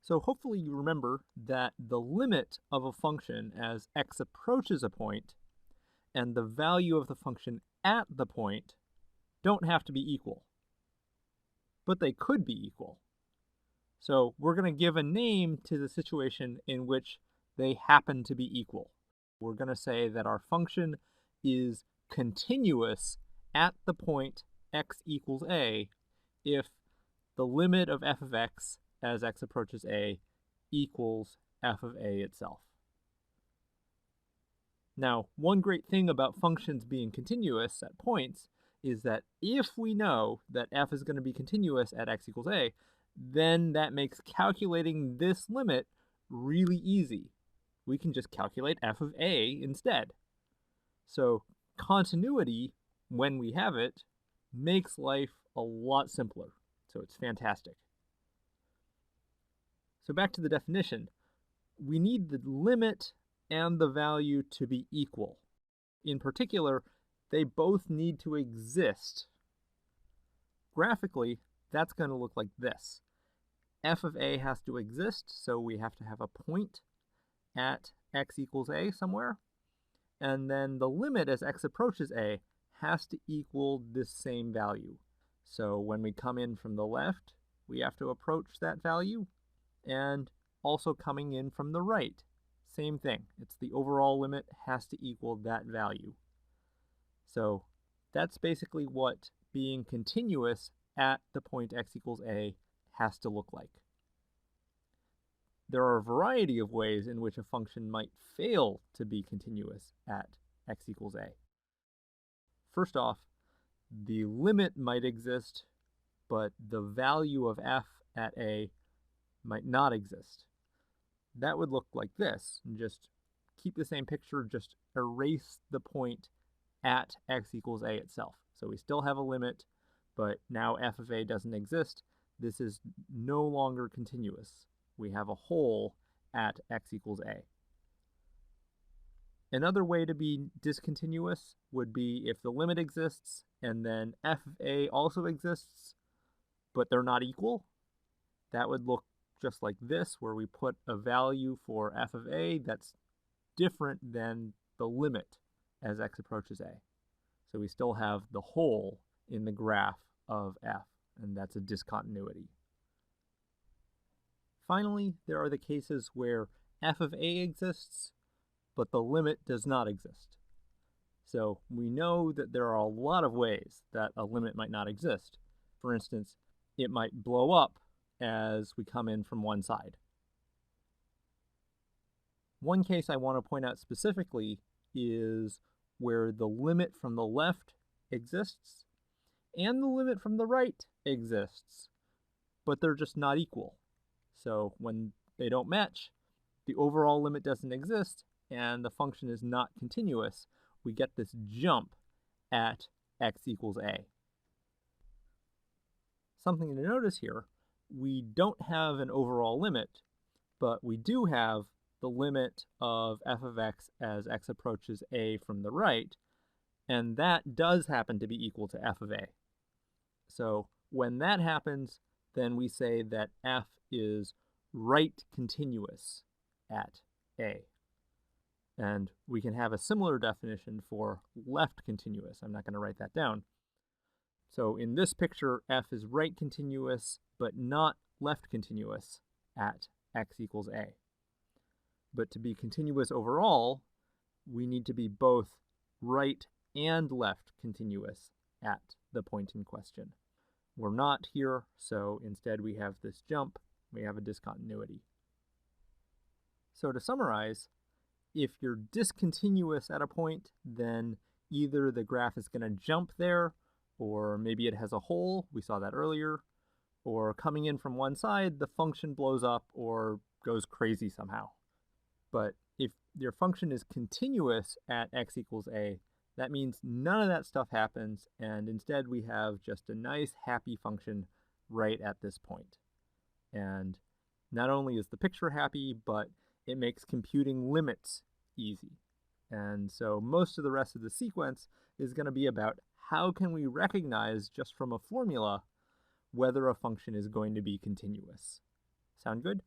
So hopefully you remember that the limit of a function as x approaches a point and the value of the function at the point don't have to be equal, but they could be equal. So we're going to give a name to the situation in which they happen to be equal. We're going to say that our function is continuous at the point x equals a if the limit of f of x as x approaches a equals f of a itself. Now, one great thing about functions being continuous at points is that if we know that f is going to be continuous at x equals a, then that makes calculating this limit really easy. We can just calculate f of a instead. So continuity, when we have it, makes life a lot simpler. So it's fantastic. So back to the definition. We need the limit and the value to be equal. In particular, they both need to exist. Graphically, that's going to look like this. F of a has to exist, so we have to have a point at x equals a somewhere. And then the limit as x approaches a has to equal this same value. So when we come in from the left, we have to approach that value. And also coming in from the right, same thing. It's the overall limit has to equal that value. So that's basically what being continuous at the point x equals a has to look like. There are a variety of ways in which a function might fail to be continuous at x equals a. First off, the limit might exist, but the value of f at a might not exist. That would look like this. And just keep the same picture, just erase the point at x equals a itself. So we still have a limit, but now f of a doesn't exist. This is no longer continuous. We have a hole at x equals a. Another way to be discontinuous would be if the limit exists and then f of a also exists, but they're not equal. That would look just like this, where we put a value for f of a that's different than the limit as x approaches a. So we still have the hole in the graph of f, and that's a discontinuity. Finally, there are the cases where f of a exists, but the limit does not exist. So we know that there are a lot of ways that a limit might not exist. For instance, it might blow up as we come in from one side. One case I want to point out specifically is where the limit from the left exists and the limit from the right exists, but they're just not equal. So when they don't match, the overall limit doesn't exist and the function is not continuous. We get this jump at x equals a. Something to notice here, we don't have an overall limit, but we do have the limit of f of x as x approaches a from the right, and that does happen to be equal to f of a. So when that happens, then we say that f is right continuous at a. And we can have a similar definition for left continuous. I'm not going to write that down. So in this picture, f is right continuous, but not left continuous at x equals a. But to be continuous overall, we need to be both right and left continuous at the point in question. We're not here, so instead we have this jump, we have a discontinuity. So to summarize, if you're discontinuous at a point, then either the graph is going to jump there, or maybe it has a hole, we saw that earlier, or coming in from one side, the function blows up or goes crazy somehow. But if your function is continuous at x equals a, that means none of that stuff happens, and instead we have just a nice, happy function right at this point. And not only is the picture happy, but it makes computing limits easy. And so most of the rest of the sequence is going to be about how can we recognize just from a formula whether a function is going to be continuous. Sound good?